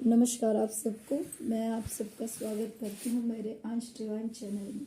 नमस्कार आप सबको। मैं आप सबका स्वागत करती हूँ मेरे अंश डिवाइन चैनल में।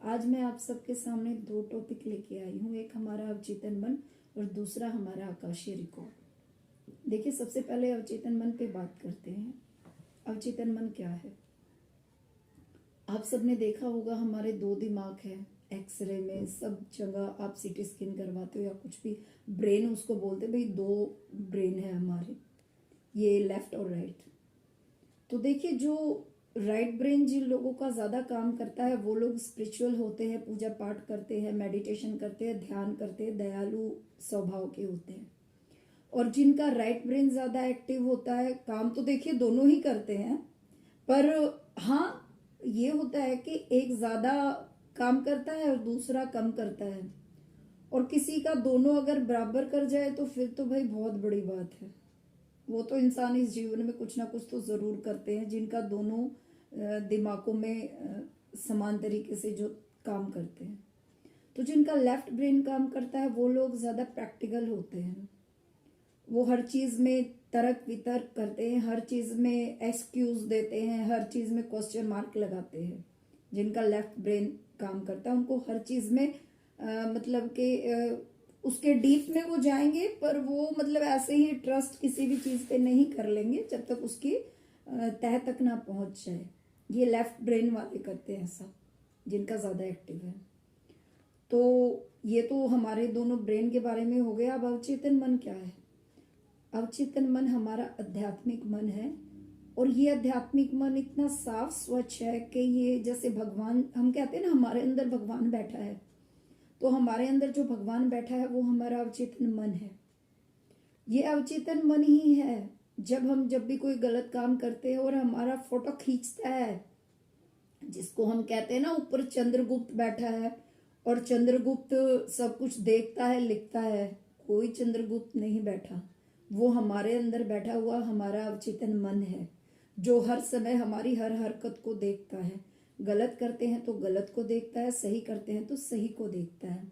आज मैं आप सबके सामने दो टॉपिक लेके आई हूँ। एक हमारा अवचेतन मन और दूसरा हमारा आकाशीय रिकॉर्ड। देखिए, सबसे पहले अवचेतन मन पे बात करते हैं। अवचेतन मन क्या है? आप सबने देखा होगा, हमारे दो दिमाग हैं। एक्सरे में सब जगह आप सीटी स्कैन करवाते हो या कुछ भी, ब्रेन उसको बोलते भाई, दो ब्रेन है हमारे, ये लेफ्ट और राइट। तो देखिए, जो राइट ब्रेन जिन लोगों का ज़्यादा काम करता है वो लोग स्पिरिचुअल होते हैं, पूजा पाठ करते हैं, मेडिटेशन करते हैं, ध्यान करते हैं, दयालु स्वभाव के होते हैं। और जिनका राइट ब्रेन ज़्यादा एक्टिव होता है, काम तो देखिए दोनों ही करते हैं, पर हाँ, ये होता है कि एक ज़्यादा काम करता है और दूसरा कम करता है। और किसी का दोनों अगर बराबर कर जाए तो फिर तो भाई बहुत बड़ी बात है। वो तो इंसान इस जीवन में कुछ ना कुछ तो ज़रूर करते हैं, जिनका दोनों दिमागों में समान तरीके से जो काम करते हैं। तो जिनका लेफ्ट ब्रेन काम करता है वो लोग ज़्यादा प्रैक्टिकल होते हैं। वो हर चीज़ में तर्क वितर्क करते हैं, हर चीज़ में एक्सक्यूज देते हैं, हर चीज़ में क्वेश्चन मार्क लगाते हैं। जिनका लेफ्ट ब्रेन काम करता है उनको हर चीज़ में मतलब कि उसके डीप में वो जाएंगे, पर वो मतलब ऐसे ही ट्रस्ट किसी भी चीज़ पे नहीं कर लेंगे जब तक उसकी तह तक ना पहुंच जाए। ये लेफ्ट ब्रेन वाले करते हैं ऐसा, जिनका ज़्यादा एक्टिव है। तो ये तो हमारे दोनों ब्रेन के बारे में हो गया। अब अवचेतन मन क्या है? अवचेतन मन हमारा आध्यात्मिक मन है। और ये आध्यात्मिक मन इतना साफ स्वच्छ है कि ये जैसे भगवान, हम कहते हैं ना हमारे अंदर भगवान बैठा है, तो हमारे अंदर जो भगवान बैठा है वो हमारा अवचेतन मन है। ये अवचेतन मन ही है। जब भी कोई गलत काम करते हैं और हमारा फोटो खींचता है, जिसको हम कहते हैं ना ऊपर चंद्रगुप्त बैठा है और चंद्रगुप्त सब कुछ देखता है, लिखता है। कोई चंद्रगुप्त नहीं बैठा, वो हमारे अंदर बैठा हुआ हमारा अवचेतन मन है, जो हर समय हमारी हर हरकत को देखता है। गलत करते हैं तो गलत को देखता है, सही करते हैं तो सही को देखता है।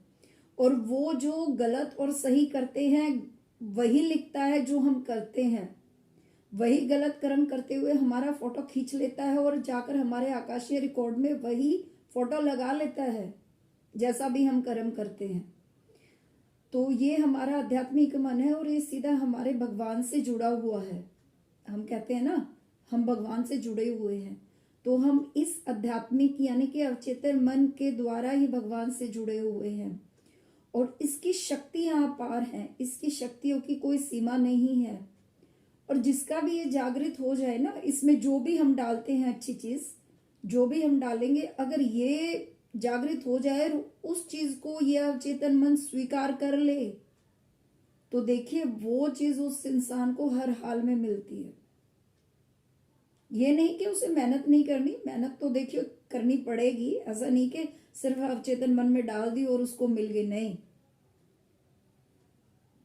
और वो जो गलत और सही करते हैं वही लिखता है जो हम करते हैं। वही गलत कर्म करते हुए हमारा फोटो खींच लेता है और जाकर हमारे आकाशीय रिकॉर्ड में वही फोटो लगा लेता है, जैसा भी हम कर्म करते हैं। तो ये हमारा आध्यात्मिक मन है और ये सीधा हमारे भगवान से जुड़ा हुआ है। हम कहते हैं ना, हम भगवान से जुड़े हुए हैं, तो हम इस आध्यात्मिक यानी कि अवचेतन मन के द्वारा ही भगवान से जुड़े हुए हैं। और इसकी शक्तियां अपार हैं, इसकी शक्तियों की कोई सीमा नहीं है। और जिसका भी ये जागृत हो जाए ना, इसमें जो भी हम डालते हैं अच्छी चीज, जो भी हम डालेंगे, अगर ये जागृत हो जाए उस चीज को ये अवचेतन मन स्वीकार कर ले, तो देखिए वो चीज उस इंसान को हर हाल में मिलती है। ये नहीं कि उसे मेहनत नहीं करनी, मेहनत तो देखिए करनी पड़ेगी। ऐसा नहीं कि सिर्फ अवचेतन मन में डाल दी और उसको मिल गई, नहीं।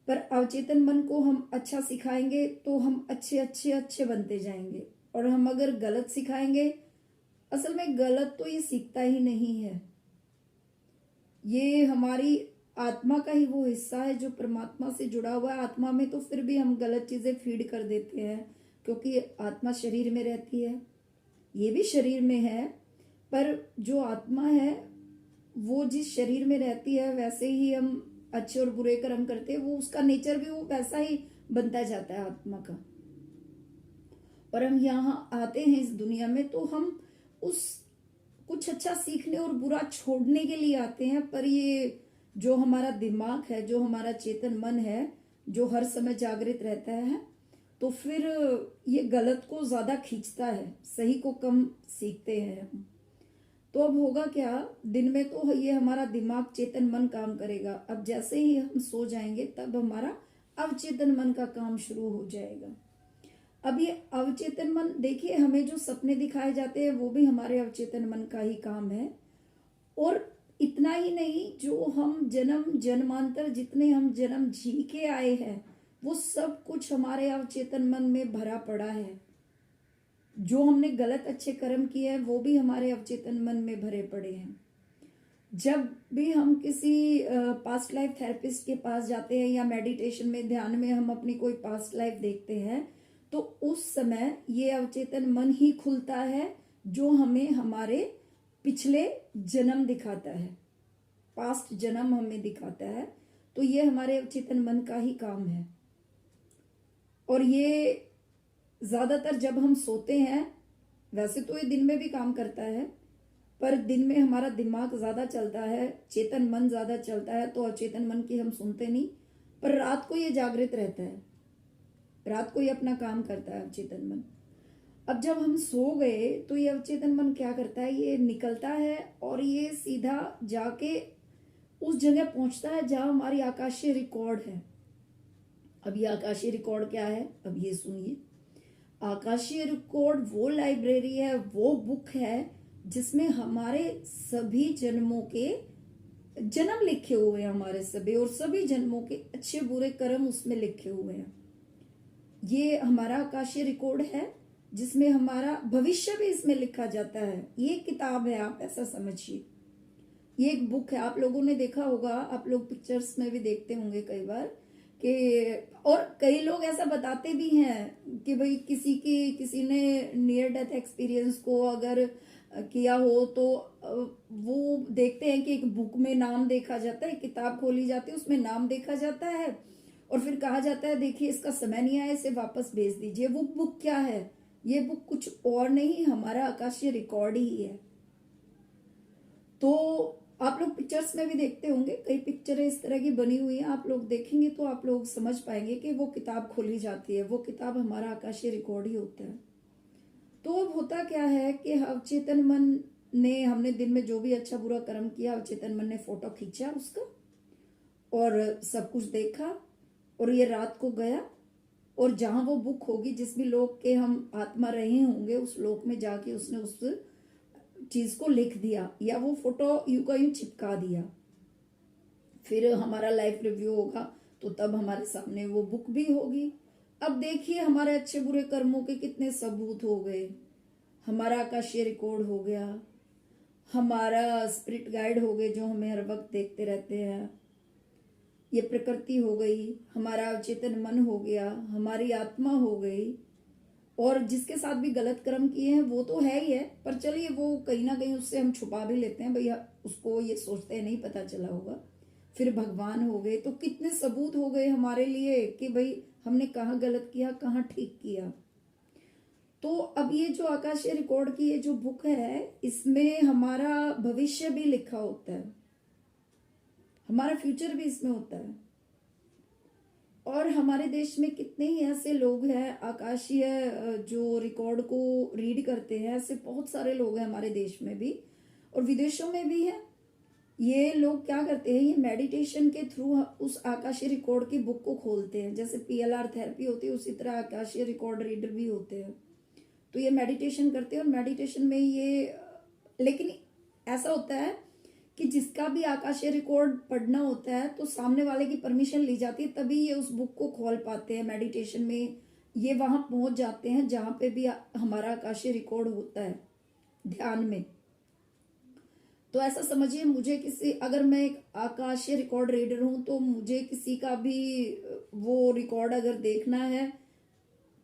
पर अवचेतन मन को हम अच्छा सिखाएंगे तो हम अच्छे अच्छे अच्छे बनते जाएंगे। और हम अगर गलत सिखाएंगे, असल में गलत तो ये सीखता ही नहीं है। ये हमारी आत्मा का ही वो हिस्सा है जो परमात्मा से जुड़ा हुआ है। आत्मा में तो फिर भी हम गलत चीजें फीड कर देते हैं, क्योंकि आत्मा शरीर में रहती है, ये भी शरीर में है। पर जो आत्मा है वो जिस शरीर में रहती है वैसे ही हम अच्छे और बुरे कर्म करते हैं, वो उसका नेचर भी वो वैसा ही बनता जाता है आत्मा का। और हम यहाँ आते हैं इस दुनिया में तो हम उस कुछ अच्छा सीखने और बुरा छोड़ने के लिए आते हैं। पर ये जो हमारा दिमाग है, जो हमारा चेतन मन है, जो हर समय जागृत रहता है, तो फिर ये गलत को ज्यादा खींचता है, सही को कम सीखते हैं हम। तो अब होगा क्या, दिन में तो ये हमारा दिमाग चेतन मन काम करेगा। अब जैसे ही हम सो जाएंगे तब हमारा अवचेतन मन का काम शुरू हो जाएगा। अब ये अवचेतन मन, देखिए हमें जो सपने दिखाए जाते हैं वो भी हमारे अवचेतन मन का ही काम है। और इतना ही नहीं, जो हम जन्म जन्मांतर जितने हम जन्म जी के आए हैं वो सब कुछ हमारे अवचेतन मन में भरा पड़ा है। जो हमने गलत अच्छे कर्म किए हैं वो भी हमारे अवचेतन मन में भरे पड़े हैं। जब भी हम किसी पास्ट लाइफ थेरेपिस्ट के पास जाते हैं या मेडिटेशन में ध्यान में हम अपनी कोई पास्ट लाइफ देखते हैं, तो उस समय ये अवचेतन मन ही खुलता है जो हमें हमारे पिछले जन्म दिखाता है, पास्ट जन्म हमें दिखाता है। तो ये हमारे अवचेतन मन का ही काम है। और ये ज्यादातर जब हम सोते हैं, वैसे तो ये दिन में भी काम करता है, पर दिन में हमारा दिमाग ज्यादा चलता है, चेतन मन ज्यादा चलता है, तो अचेतन मन की हम सुनते नहीं। पर रात को ये जागृत रहता है, रात को ये अपना काम करता है अवचेतन मन। अब जब हम सो गए तो ये अवचेतन मन क्या करता है, ये निकलता है और ये सीधा जाके उस जगह पहुंचता है जहां हमारी आकाशीय रिकॉर्ड है। अब ये आकाशीय रिकॉर्ड क्या है, अब ये सुनिए। आकाशीय रिकॉर्ड वो लाइब्रेरी है, वो बुक है जिसमें हमारे सभी जन्मों के जन्म लिखे हुए हैं, हमारे सभी और सभी जन्मों के अच्छे बुरे कर्म उसमें लिखे हुए हैं। ये हमारा आकाशीय रिकॉर्ड है जिसमें हमारा भविष्य भी इसमें लिखा जाता है। ये किताब है, आप ऐसा समझिए, ये एक बुक है। आप लोगों ने देखा होगा, आप लोग पिक्चर्स में भी देखते होंगे कई बार कि, और कई लोग ऐसा बताते भी हैं कि भाई किसी ने नियर डेथ एक्सपीरियंस को अगर किया हो तो वो देखते हैं कि एक बुक में नाम देखा जाता है, किताब खोली जाती है, उसमें नाम देखा जाता है और फिर कहा जाता है देखिए इसका समय नहीं आया, इसे वापस भेज दीजिए। वो बुक क्या है, ये बुक कुछ और नहीं, हमारा आकाशीय रिकॉर्ड ही है। तो आप लोग पिक्चर्स में भी देखते होंगे, कई पिक्चरें इस तरह की बनी हुई हैं, आप लोग देखेंगे तो आप लोग समझ पाएंगे कि वो किताब खोली जाती है, वो किताब हमारा आकाशीय रिकॉर्ड ही होता है। तो अब होता क्या है कि अवचेतन मन ने, हमने दिन में जो भी अच्छा बुरा कर्म किया, अवचेतन मन ने फोटो खींचा उसका और सब कुछ देखा, और ये रात को गया और जहां वो बुक होगी, जिस भी लोक के हम आत्मा रहे होंगे, उस लोक में जाके उसने उस चीज को लिख दिया या वो फोटो यूं का यूं चिपका दिया। फिर हमारा लाइफ रिव्यू होगा तो तब हमारे सामने वो बुक भी होगी। अब देखिए हमारे अच्छे बुरे कर्मों के कितने सबूत हो गए, हमारा आकाशीय रिकॉर्ड हो गया, हमारा स्पिरिट गाइड हो गए जो हमें हर वक्त देखते रहते हैं, ये प्रकृति हो गई, हमारा अवचेतन मन हो गया, हमारी आत्मा हो गई, और जिसके साथ भी गलत कर्म किए हैं वो तो है ही है, पर चलिए वो कहीं ना कहीं उससे हम छुपा भी लेते हैं, भैया उसको ये सोचते हैं नहीं पता चला होगा। फिर भगवान हो गए, तो कितने सबूत हो गए हमारे लिए कि भाई हमने कहाँ गलत किया, कहाँ ठीक किया। तो अब ये जो आकाशीय रिकॉर्ड की ये जो बुक है, इसमें हमारा भविष्य भी लिखा होता है, हमारा फ्यूचर भी इसमें होता है। और हमारे देश में कितने ही ऐसे लोग हैं आकाशीय जो रिकॉर्ड को रीड करते हैं, ऐसे बहुत सारे लोग हैं हमारे देश में भी और विदेशों में भी हैं। ये लोग क्या करते हैं, ये मेडिटेशन के थ्रू उस आकाशीय रिकॉर्ड की बुक को खोलते हैं। जैसे PLR थेरेपी होती है, उसी तरह आकाशीय रिकॉर्ड रीडर भी होते हैं। तो ये मेडिटेशन करते हैं और मेडिटेशन में ये, लेकिन ऐसा होता है कि जिसका भी आकाशीय रिकॉर्ड पढ़ना होता है तो सामने वाले की परमिशन ली जाती है, तभी ये उस बुक को खोल पाते हैं। मेडिटेशन में ये वहां पहुंच जाते हैं जहां पे भी हमारा आकाशीय रिकॉर्ड होता है ध्यान में। तो ऐसा समझिए, मुझे किसी, अगर मैं एक आकाशीय रिकॉर्ड रीडर हूं तो मुझे किसी का भी वो रिकॉर्ड अगर देखना है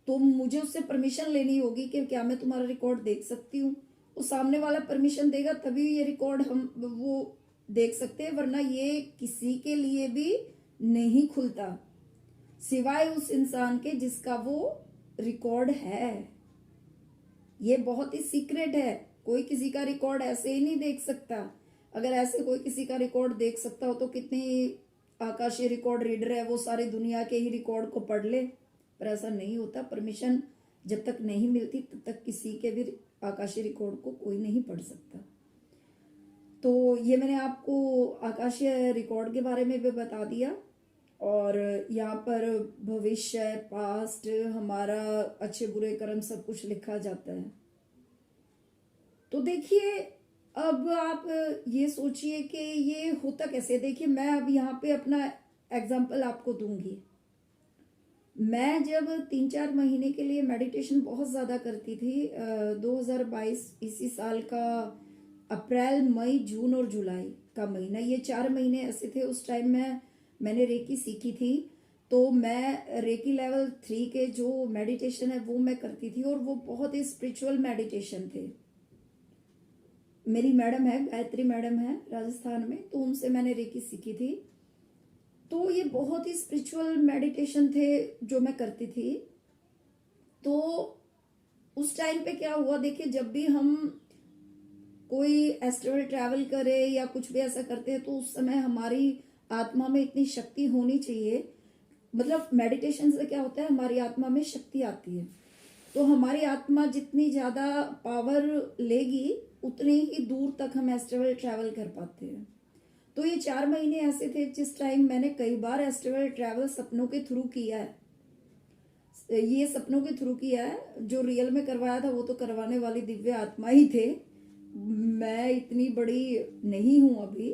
तो मुझे उससे परमिशन लेनी होगी कि क्या मैं तुम्हारा रिकॉर्ड देख सकती हूँ। वो सामने वाला परमिशन देगा तभी ये रिकॉर्ड हम वो देख सकते हैं, वरना ये किसी के लिए भी नहीं खुलता सिवाय उस इंसान के जिसका वो रिकॉर्ड है। ये बहुत ही सीक्रेट है, कोई किसी का रिकॉर्ड ऐसे ही नहीं देख सकता। अगर ऐसे कोई किसी का रिकॉर्ड देख सकता हो तो कितने आकाशीय रिकॉर्ड रीडर है वो सारी दुनिया के ही रिकॉर्ड को पढ़ ले, पर ऐसा नहीं होता। परमिशन जब तक नहीं मिलती तब तक किसी के भी आकाशीय रिकॉर्ड को कोई नहीं पढ़ सकता। तो ये मैंने आपको आकाशीय रिकॉर्ड के बारे में भी बता दिया, और यहाँ पर भविष्य, पास्ट, हमारा अच्छे बुरे कर्म सब कुछ लिखा जाता है। तो देखिए अब आप ये सोचिए कि ये होता कैसे। देखिए मैं अब यहाँ पे अपना एग्जाम्पल आपको दूंगी। मैं जब 3-4 महीने के लिए मेडिटेशन बहुत ज़्यादा करती थी, 2022 इसी साल का अप्रैल, मई, जून और जुलाई का महीना, ये 4 महीने ऐसे थे। उस टाइम मैंने रेकी सीखी थी तो मैं रेकी लेवल 3 के जो मेडिटेशन है वो मैं करती थी, और वो बहुत ही स्पिरिचुअल मेडिटेशन थे। मेरी मैडम है, गायत्री मैडम है राजस्थान में, तो उनसे मैंने रेकी सीखी थी। तो ये बहुत ही स्पिरिचुअल मेडिटेशन थे जो मैं करती थी। तो उस टाइम पे क्या हुआ, देखिए जब भी हम कोई एस्ट्रल ट्रैवल करे या कुछ भी ऐसा करते हैं, तो उस समय हमारी आत्मा में इतनी शक्ति होनी चाहिए। मतलब मेडिटेशन से क्या होता है, हमारी आत्मा में शक्ति आती है। तो हमारी आत्मा जितनी ज्यादा पावर लेगी, उतनी ही दूर तक हम एस्ट्रल ट्रैवल कर पाते हैं। तो ये 4 महीने ऐसे थे जिस टाइम मैंने कई बार एस्ट्रल ट्रैवल सपनों के थ्रू किया है। ये सपनों के थ्रू किया है। जो रियल में करवाया था वो तो करवाने वाली दिव्य आत्मा ही थे। मैं इतनी बड़ी नहीं हूं अभी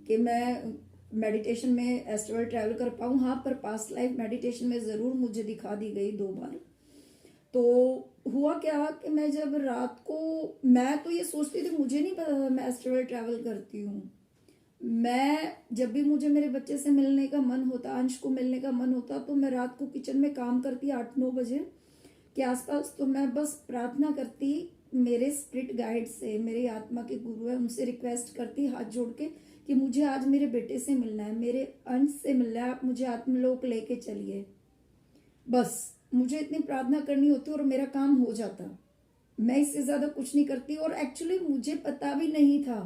कि मैं मेडिटेशन में एस्ट्रल ट्रैवल कर पाऊं। हाँ, पर पास्ट लाइफ मेडिटेशन में जरूर मुझे दिखा दी गई 2 बार। तो हुआ क्या कि मैं जब रात को, मैं तो ये सोचती थी, मुझे नहीं पता था मैं एस्ट्रल ट्रैवल करती हूँ। मैं जब भी मुझे मेरे बच्चे से मिलने का मन होता, अंश को मिलने का मन होता, तो मैं रात को किचन में काम करती 8-9 बजे के आसपास। तो मैं बस प्रार्थना करती मेरे स्पिरिट गाइड से, मेरी आत्मा के गुरु है उनसे रिक्वेस्ट करती हाथ जोड़ के कि मुझे आज मेरे बेटे से मिलना है, मेरे अंश से मिलना है, आप मुझे आत्मलोक लेके चलिए। बस मुझे इतनी प्रार्थना करनी होती और मेरा काम हो जाता। मैं इससे ज्यादा कुछ नहीं करती। और एक्चुअली मुझे पता भी नहीं था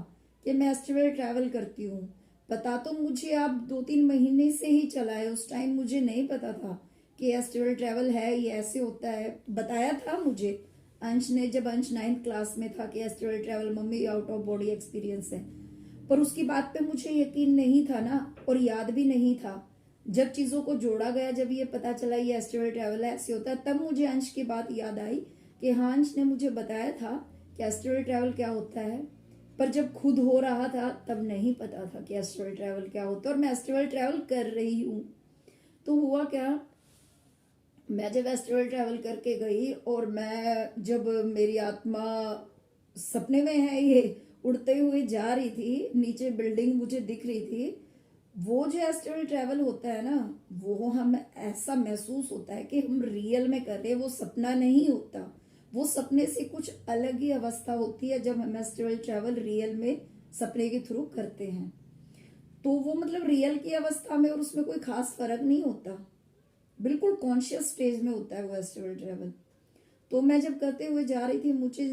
कि मैं एस्ट्रल ट्रैवल करती हूँ। पता तो मुझे अब 2-3 महीने से ही चला है। उस टाइम मुझे नहीं पता था कि एस्ट्रल ट्रैवल है, ये ऐसे होता है। बताया था मुझे अंश ने, जब अंश 9th क्लास में था, कि astral travel mummy out of body experience है। पर उसकी बात पे मुझे यकीन नहीं था ना, और याद भी नहीं था। जब चीजों को जोड़ा गया, जब ये पता चला ये एस्ट्रल ट्रैवल है, ऐसे होता है, तब मुझे अंश की बात याद आई कि हाँ, अंश ने मुझे बताया था कि एस्ट्रल ट्रैवल क्या होता है। पर जब खुद हो रहा था तब नहीं पता था कि एस्ट्रल ट्रैवल क्या होता है, और मैं एस्ट्रल ट्रैवल कर रही हूँ। तो हुआ क्या, मैं जब एस्ट्रल ट्रैवल करके गई, और मैं जब मेरी आत्मा सपने में है, ये उड़ते हुए जा रही थी, नीचे बिल्डिंग मुझे दिख रही थी। वो जो एस्ट्रल ट्रैवल होता है ना, वो हम ऐसा महसूस होता है कि हम रियल में कर रहे हैं, वो सपना नहीं होता। वो सपने से कुछ अलग ही अवस्था होती है जब हम एस्ट्रल ट्रैवल रियल में सपने के थ्रू करते हैं। तो वो मतलब रियल की अवस्था में और उसमें कोई खास फर्क नहीं होता, बिल्कुल कॉन्शियस स्टेज में होता है वो एस्ट्रल ट्रैवल। तो मैं जब करते हुए जा रही थी, मुझे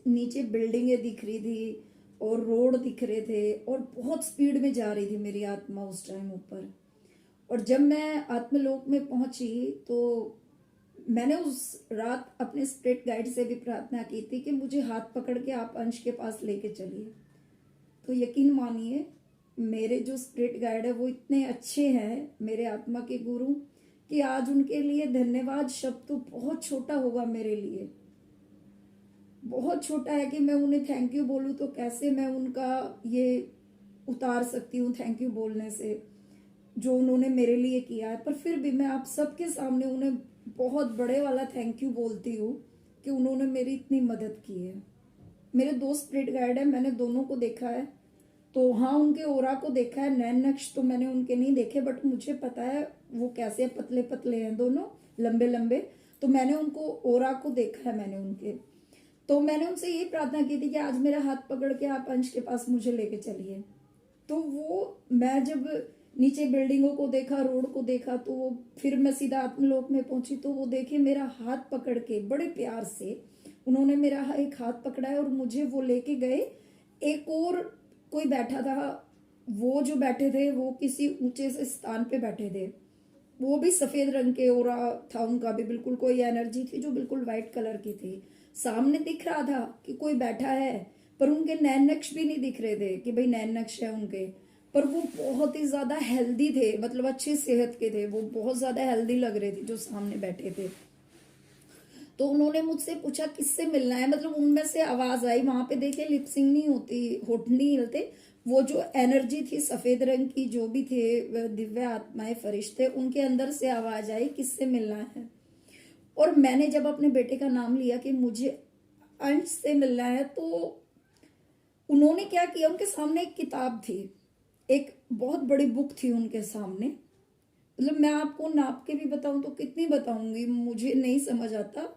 नीचे बिल्डिंगें दिख रही थी और रोड दिख रहे थे, और बहुत स्पीड में जा रही थी मेरी आत्मा उस टाइम ऊपर। और जब मैं आत्मलोक में पहुंची, तो मैंने उस रात अपने स्पिरिट गाइड से भी प्रार्थना की थी कि मुझे हाथ पकड़ के आप अंश के पास लेके चलिए। तो यकीन मानिए, मेरे जो स्पिरिट गाइड है वो इतने अच्छे हैं, मेरे आत्मा के गुरु, कि आज उनके लिए धन्यवाद शब्द तो बहुत छोटा होगा मेरे लिए। बहुत छोटा है कि मैं उन्हें थैंक यू बोलूं, तो कैसे मैं उनका ये उतार सकती हूँ थैंक यू बोलने से, जो उन्होंने मेरे लिए किया है। पर फिर भी मैं आप सबके सामने उन्हें बहुत बड़े वाला थैंक यू बोलती हूँ कि उन्होंने मेरी इतनी मदद की है। मेरे 2 स्पिरिट गाइड है, मैंने दोनों को देखा है। तो हाँ, उनके ओरा को देखा है, नैन नक्श तो मैंने उनके नहीं देखे, बट मुझे पता है वो कैसे पतले पतले हैं दोनों, लंबे लंबे। तो मैंने उनको ओरा को देखा है, मैंने उनके। तो मैंने उनसे यही प्रार्थना की थी कि आज मेरा हाथ पकड़ के आप अंश के पास मुझे लेके चलिए। तो वो, मैं जब नीचे बिल्डिंगों को देखा, रोड को देखा, तो वो फिर मैं सीधा आत्मलोक में पहुंची, तो वो देखे मेरा हाथ पकड़ के बड़े प्यार से उन्होंने मेरा एक हाथ पकड़ा है और मुझे वो लेके गए। एक और कोई बैठा था, वो जो बैठे थे वो किसी ऊंचे से स्थान पे बैठे थे। वो भी सफेद रंग के ओरा था उनका भी, बिल्कुल कोई एनर्जी थी जो बिल्कुल व्हाइट कलर की थी। सामने दिख रहा था कि कोई बैठा है, पर उनके नैन नक्श भी नहीं दिख रहे थे कि भाई नैन नक्श है उनके। पर वो बहुत ही ज्यादा हेल्दी थे, मतलब अच्छी सेहत के थे, वो बहुत ज्यादा हेल्दी लग रहे थे जो सामने बैठे थे। तो उन्होंने मुझसे पूछा किससे मिलना है, मतलब उनमें से आवाज आई। वहां पे देखिए लिपसिंग नहीं होती, होठ नहीं हिलते। वो जो एनर्जी थी सफेद रंग की, जो भी थे दिव्य आत्माएं, फरिश्ते, उनके अंदर से आवाज आई किससे मिलना है। और मैंने जब अपने बेटे का नाम लिया कि मुझे अंश से मिलना है, तो उन्होंने क्या किया, उनके सामने एक किताब थी, एक बहुत बड़ी बुक थी उनके सामने। मतलब मैं आपको नाप के भी बताऊं तो कितनी बताऊंगी, मुझे नहीं समझ आता।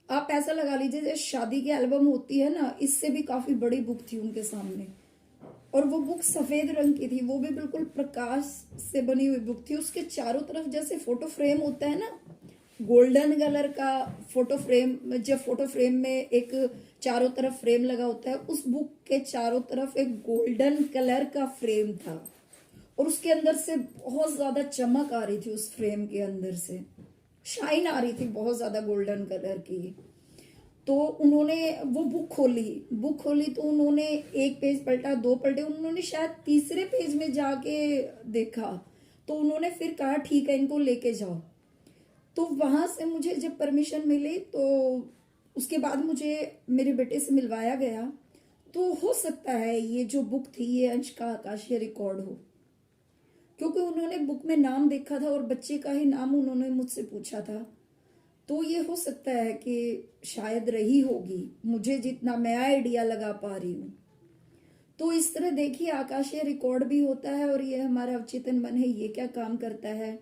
आप ऐसा लगा लीजिए जैसे शादी की एल्बम होती है ना, इससे भी काफी बड़ी बुक थी उनके सामने। और वो बुक सफेद रंग की थी, वो भी बिल्कुल प्रकाश से बनी हुई बुक थी। उसके चारों तरफ जैसे फोटो फ्रेम होता है ना, गोल्डन कलर का फोटो फ्रेम, जब फोटो फ्रेम में एक चारों तरफ फ्रेम लगा होता है, उस बुक के चारों तरफ एक गोल्डन कलर का फ्रेम था। और उसके अंदर से बहुत ज्यादा चमक आ रही थी, उस फ्रेम के अंदर से शाइन आ रही थी बहुत ज्यादा गोल्डन कलर की। तो उन्होंने वो बुक खोली तो उन्होंने एक पेज पलटा, दो पलटे, उन्होंने शायद तीसरे पेज में जाके देखा। तो उन्होंने फिर कहा ठीक है, इनको लेके जाओ। तो वहां से मुझे जब परमिशन मिली तो उसके बाद मुझे मेरे बेटे से मिलवाया गया। तो हो सकता है ये जो बुक थी ये अंश का आकाशीय रिकॉर्ड हो, क्योंकि उन्होंने बुक में नाम देखा था और बच्चे का ही नाम उन्होंने मुझसे पूछा था। तो ये हो सकता है कि शायद रही होगी, मुझे जितना मैं आइडिया लगा पा रही हूँ। तो इस तरह देखिए आकाशीय रिकॉर्ड भी होता है और ये हमारा अवचेतन मन है, ये क्या काम करता है।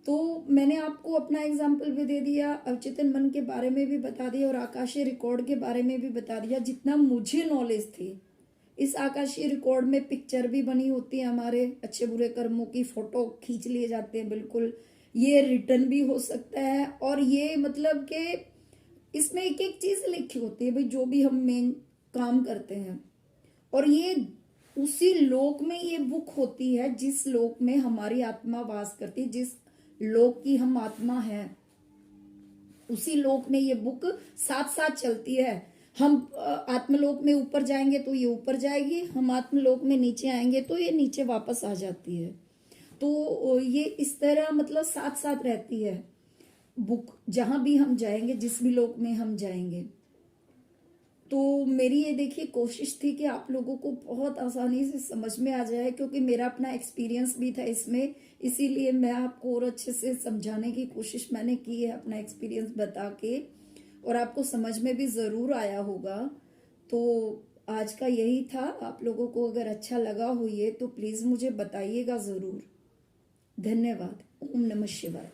तो मैंने आपको अपना एग्जाम्पल भी दे दिया, अवचेतन मन के बारे में भी बता दिया और आकाशीय रिकॉर्ड के बारे में भी बता दिया जितना मुझे नॉलेज थी। इस आकाशीय रिकॉर्ड में पिक्चर भी बनी होती है, हमारे अच्छे बुरे कर्मों की फोटो खींच लिए जाते हैं बिल्कुल। ये रिटर्न भी हो सकता है और ये मतलब कि इसमें एक एक चीज लिखी होती है भाई, जो भी हम मेन काम करते हैं। और ये उसी लोक में ये बुक होती है जिस लोक में हमारी आत्मा वास करती है, जिस लोक की हम आत्मा है, उसी लोक में ये बुक साथ साथ चलती है। हम आत्मलोक में ऊपर जाएंगे तो ये ऊपर जाएगी, हम आत्मलोक में नीचे आएंगे तो ये नीचे वापस आ जाती है। तो ये इस तरह मतलब साथ साथ रहती है बुक, जहां भी हम जाएंगे, जिस भी लोक में हम जाएंगे। तो मेरी ये देखिए कोशिश थी कि आप लोगों को बहुत आसानी से समझ में आ जाए, क्योंकि मेरा अपना एक्सपीरियंस भी था इसमें, इसीलिए मैं आपको और अच्छे से समझाने की कोशिश मैंने की है, अपना एक्सपीरियंस बता के। और आपको समझ में भी ज़रूर आया होगा। तो आज का यही था। आप लोगों को अगर अच्छा लगा हो ये तो प्लीज़ मुझे बताइएगा ज़रूर। धन्यवाद। ओम नमः शिवाय।